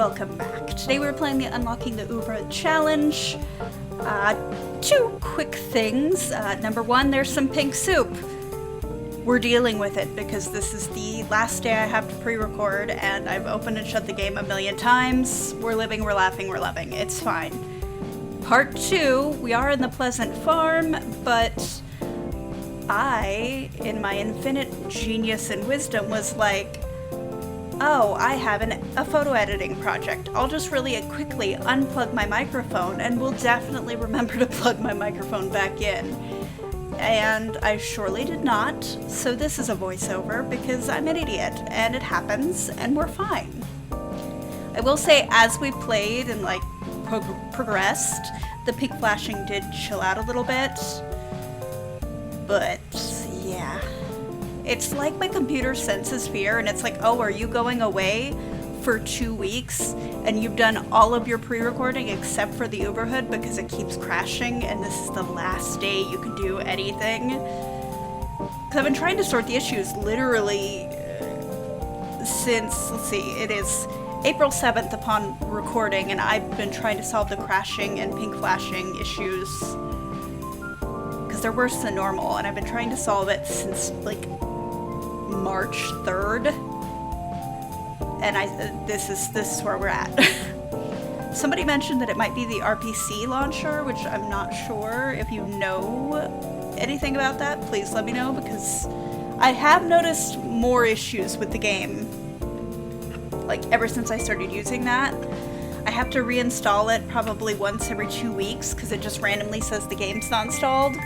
welcome back. Today we're playing the Unlocking the Uberhood challenge. Two quick things. Number one, there's some pink soup. We're dealing with it because this is the last day I have to pre-record and I've opened and shut the game a million times. We're living, we're laughing, we're loving. It's fine. Part two, we are in the Pleasant Farm, but I, in my infinite genius and wisdom, was like, oh, I have a photo editing project. I'll just really quickly unplug my microphone and will definitely remember to plug my microphone back in. And I surely did not, so this is a voiceover because I'm an idiot and it happens and we're fine. I will say, as we played and progressed, the pink flashing did chill out a little bit, but yeah. It's like my computer senses fear and it's like, oh, are you going away for 2 weeks and you've done all of your pre-recording except for the Uberhood because it keeps crashing and this is the last day you can do anything? Because I've been trying to sort the issues literally since, let's see, it is April 7th upon recording, and I've been trying to solve the crashing and pink flashing issues because they're worse than normal, and I've been trying to solve it since like March 3rd, and this is where we're at. Somebody mentioned that it might be the RPC launcher, which I'm not sure. If you know anything about that, please let me know, because I have noticed more issues with the game, like ever since I started using that. I have to reinstall it probably once every 2 weeks because it just randomly says the game's not installed,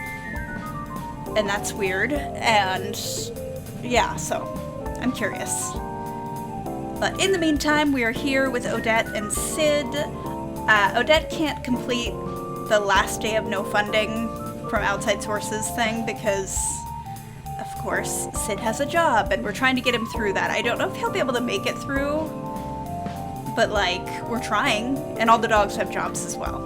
and that's weird. And yeah, so I'm curious. But in the meantime, we are here with Odette and Sid. Odette can't complete the last day of no funding from outside sources thing because, of course, Sid has a job and we're trying to get him through that. I don't know if he'll be able to make it through, but we're trying, and all the dogs have jobs as well.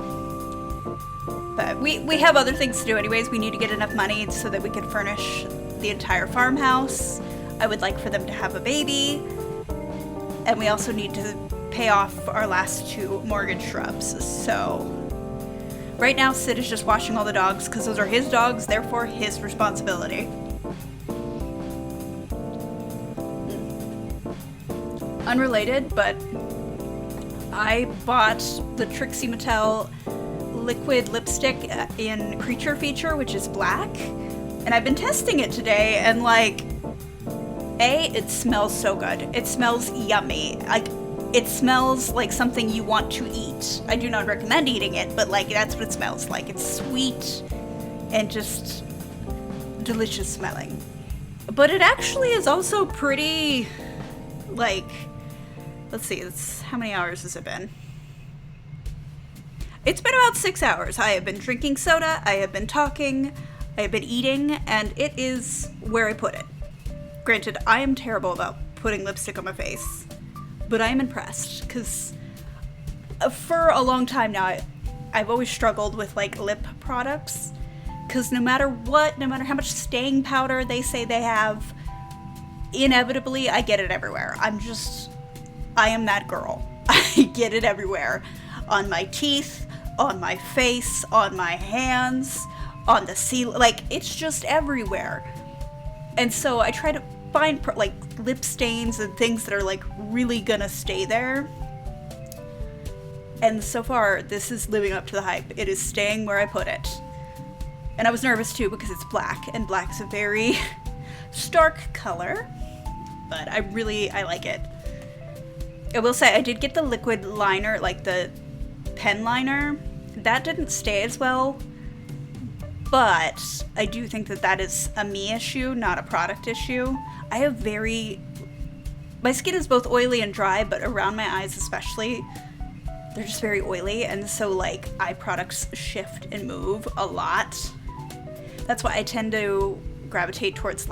But we have other things to do anyways. We need to get enough money so that we can furnish the entire farmhouse. I would like for them to have a baby, and we also need to pay off our last 2 mortgage shrubs. So right now Sid is just washing all the dogs because those are his dogs, therefore his responsibility. Unrelated, but I bought the Trixie Mattel liquid lipstick in Creature Feature, which is black, and I've been testing it today, and it smells so good. It smells yummy. It smells like something you want to eat. I do not recommend eating it, but that's what it smells like. It's sweet and just delicious smelling. But it actually is also pretty, let's see, how many hours has it been? It's been about 6 hours. I have been drinking soda, I have been talking, I have been eating, and it is where I put it. Granted, I am terrible about putting lipstick on my face, but I am impressed, because for a long time now, I've always struggled with lip products, because no matter how much staying powder they say they have, inevitably I get it everywhere. I am that girl. I get it everywhere. On my teeth, on my face, on my hands, on the ceiling, it's just everywhere. And so I try to find lip stains and things that are really gonna stay there. And so far, this is living up to the hype. It is staying where I put it. And I was nervous too because it's black, and black is a very stark color, but I like it. I will say I did get the liquid liner, the pen liner. That didn't stay as well, but I do think that is a me issue, not a product issue. My skin is both oily and dry, but around my eyes especially, they're just very oily, and so eye products shift and move a lot. That's why I tend to gravitate towards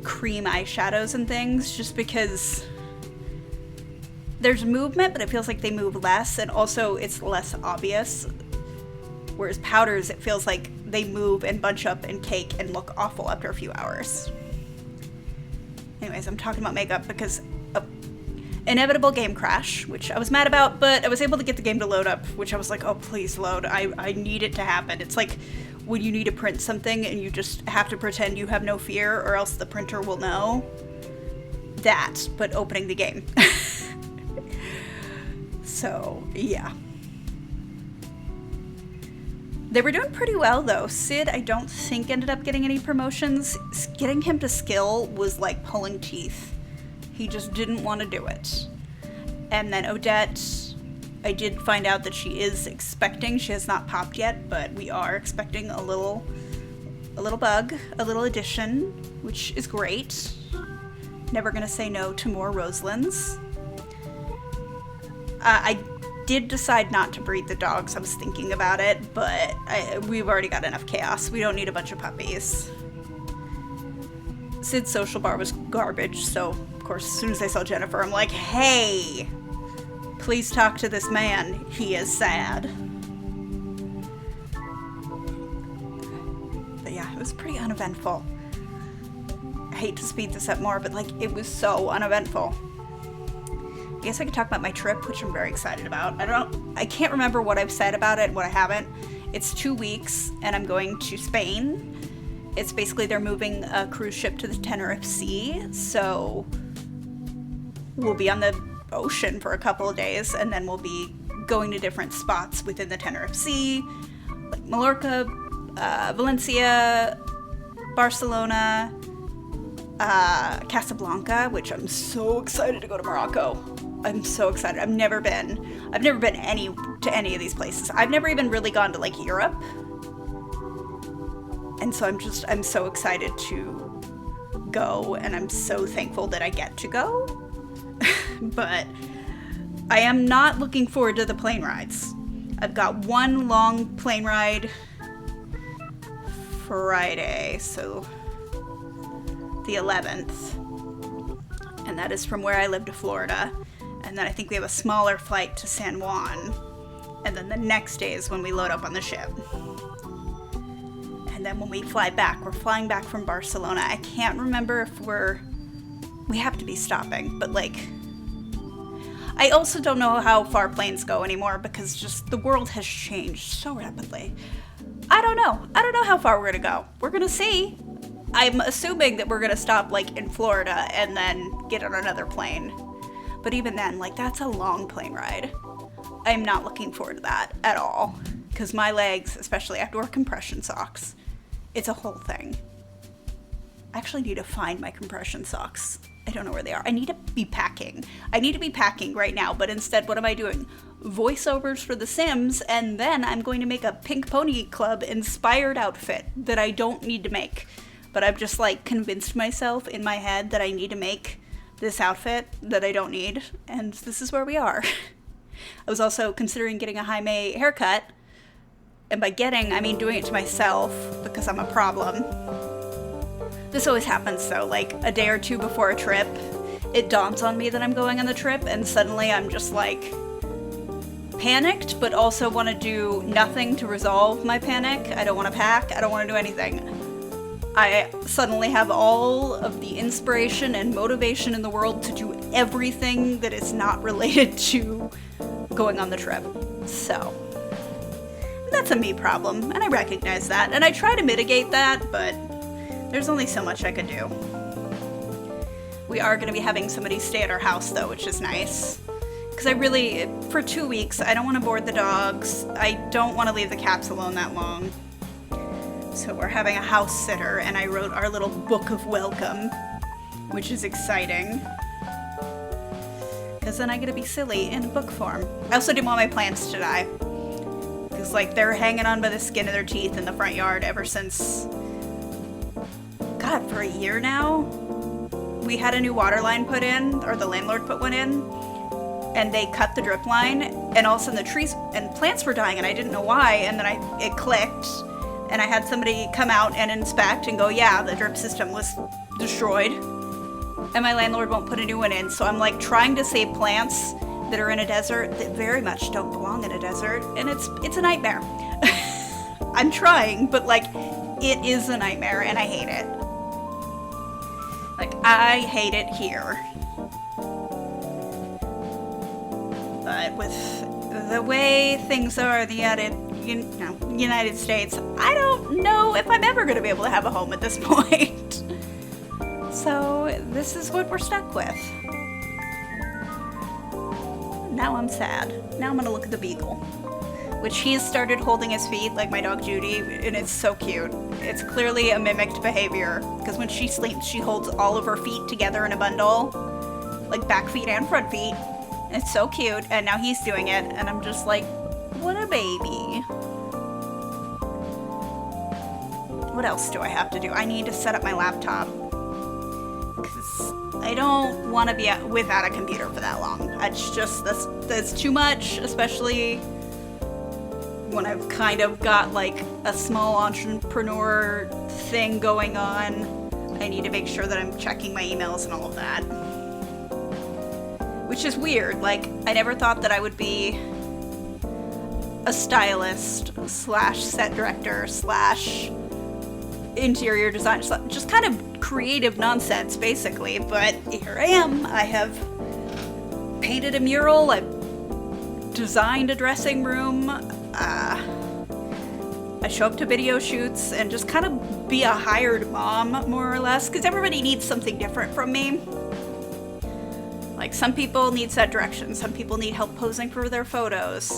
cream eyeshadows and things, just because there's movement, but it feels like they move less, and also it's less obvious. Whereas powders, it feels like they move and bunch up and cake and look awful after a few hours. Anyways, I'm talking about makeup because inevitable game crash, which I was mad about, but I was able to get the game to load up, which I was like, oh, please load. I need it to happen. It's like when you need to print something and you just have to pretend you have no fear or else the printer will know. That, but opening the game. So, yeah. They were doing pretty well, though. Sid, I don't think, ended up getting any promotions. Getting him to skill was like pulling teeth. He just didn't want to do it. And then Odette, I did find out that she is expecting. She has not popped yet, but we are expecting a little bug, a little addition, which is great. Never gonna say no to more Roselands. I did decide not to breed the dogs. I was thinking about it, but we've already got enough chaos. We don't need a bunch of puppies. Sid's social bar was garbage, so of course as soon as I saw Jennifer, I'm like, hey, please talk to this man. He is sad. But yeah, it was pretty uneventful. I hate to speed this up more, but like it was so uneventful. I guess I could talk about my trip, which I'm very excited about. I can't remember what I've said about it and what I haven't. It's 2 weeks and I'm going to Spain. It's basically they're moving a cruise ship to the Tenerife Sea, so we'll be on the ocean for a couple of days and then we'll be going to different spots within the Tenerife Sea, like Mallorca, Valencia, Barcelona, Casablanca, which I'm so excited to go to Morocco. I'm so excited. I've never been to any of these places. I've never even really gone to like Europe. And so I'm so excited to go, and I'm so thankful that I get to go. But I am not looking forward to the plane rides. I've got one long plane ride Friday, so the 11th. And that is from where I live to Florida. And then I think we have a smaller flight to San Juan. And then the next day is when we load up on the ship. And then when we fly back, we're flying back from Barcelona. I can't remember if we have to be stopping, but like, I also don't know how far planes go anymore because just the world has changed so rapidly. I don't know how far we're gonna go. We're gonna see. I'm assuming that we're gonna stop like in Florida and then get on another plane. But even then, like, that's a long plane ride. I'm not looking forward to that at all. Because my legs, especially, I have to wear compression socks. It's a whole thing. I actually need to find my compression socks. I don't know where they are. I need to be packing. I need to be packing right now, but instead, what am I doing? Voiceovers for The Sims, and then I'm going to make a Pink Pony Club inspired outfit that I don't need to make. But I've just, like, convinced myself in my head that I need to make this outfit that I don't need, and this is where we are. I was also considering getting a Jaime haircut, and by getting, I mean doing it to myself, because I'm a problem. This always happens though, like a day or two before a trip, it dawns on me that I'm going on the trip, and suddenly I'm just like panicked, but also want to do nothing to resolve my panic. I don't want to pack, I don't want to do anything. I suddenly have all of the inspiration and motivation in the world to do everything that is not related to going on the trip. So, that's a me problem, and I recognize that, and I try to mitigate that, but there's only so much I can do. We are going to be having somebody stay at our house, though, which is nice. Because I really, for 2 weeks, I don't want to board the dogs. I don't want to leave the cats alone that long. So we're having a house sitter, and I wrote our little book of welcome, which is exciting. Because then I get to be silly in book form. I also didn't want my plants to die. Because, like, they're hanging on by the skin of their teeth in the front yard ever since, God, for a year now? We had a new water line put in, or the landlord put one in, and they cut the drip line, and all of a sudden the trees and plants were dying, and I didn't know why, and then it clicked. And I had somebody come out and inspect and go, yeah, the drip system was destroyed. And my landlord won't put a new one in. So I'm like trying to save plants that are in a desert that very much don't belong in a desert. And it's a nightmare. I'm trying, but like it is a nightmare and I hate it. Like I hate it here. but with the way things are in the United States, I don't know if I'm ever going to be able to have a home at this point. So this is what we're stuck with. Now I'm sad. Now I'm going to look at the beagle, which he's started holding his feet like my dog Judy, and it's so cute. It's clearly a mimicked behavior, because when she sleeps, she holds all of her feet together in a bundle, like back feet and front feet. It's so cute, and now he's doing it, and I'm just like, what a baby. What else do I have to do? I need to set up my laptop, because I don't want to be without a computer for that long. It's just, that's too much, especially when I've kind of got like a small entrepreneur thing going on. I need to make sure that I'm checking my emails and all of that. Which is weird. Like, I never thought that I would be a stylist slash set director slash interior designer, just kind of creative nonsense basically, but here I am. I have painted a mural, I've designed a dressing room, I show up to video shoots and just kind of be a hired mom, more or less, because everybody needs something different from me. Like, some people need set direction, some people need help posing for their photos,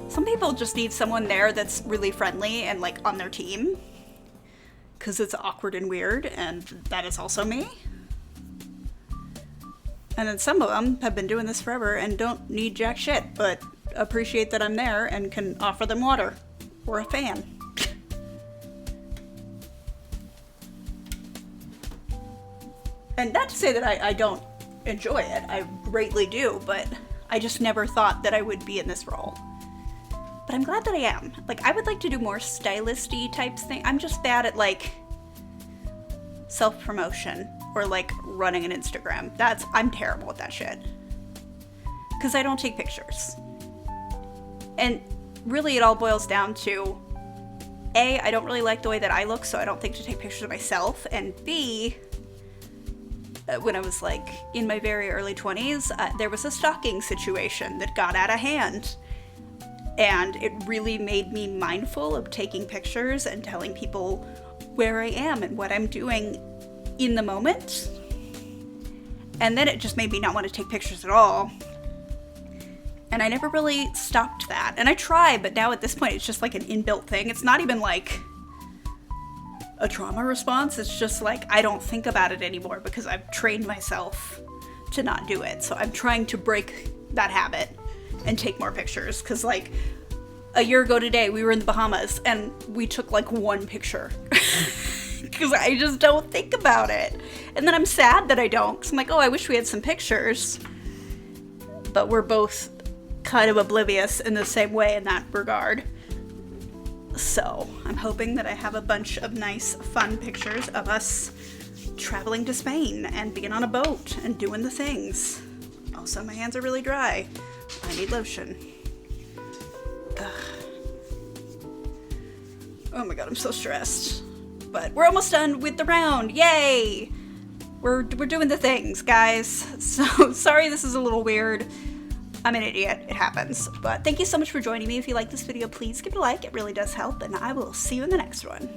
some people just need someone there that's really friendly and like on their team, because it's awkward and weird, and that is also me. And then some of them have been doing this forever and don't need jack shit, but appreciate that I'm there and can offer them water or a fan. And not to say that I don't enjoy it, I greatly do, but I just never thought that I would be in this role. But I'm glad that I am. Like, I would like to do more stylisty types thing. I'm just bad at like self-promotion or like running an Instagram. I'm terrible at that shit. Because I don't take pictures. And really it all boils down to A, I don't really like the way that I look, so I don't think to take pictures of myself, and B, when I was like in my very early 20s, there was a stalking situation that got out of hand. And it really made me mindful of taking pictures and telling people where I am and what I'm doing in the moment. And then it just made me not want to take pictures at all. And I never really stopped that. And I try, but now at this point it's just like an inbuilt thing. It's not even like a trauma response. It's just like I don't think about it anymore because I've trained myself to not do it. So I'm trying to break that habit and take more pictures, because like a year ago today we were in the Bahamas and we took like one picture because I just don't think about it, and then I'm sad that I don't, because I'm like, oh, I wish we had some pictures, but we're both kind of oblivious in the same way in that regard. So I'm hoping that I have a bunch of nice fun pictures of us traveling to Spain and being on a boat and doing the things. Also, my hands are really dry. I need lotion. Ugh. Oh my god, I'm so stressed. But we're almost done with the round. Yay! We're doing the things, guys. So sorry this is a little weird. I'm an idiot. It happens. But thank you so much for joining me. If you like this video, please give it a like. It really does help. And I will see you in the next one.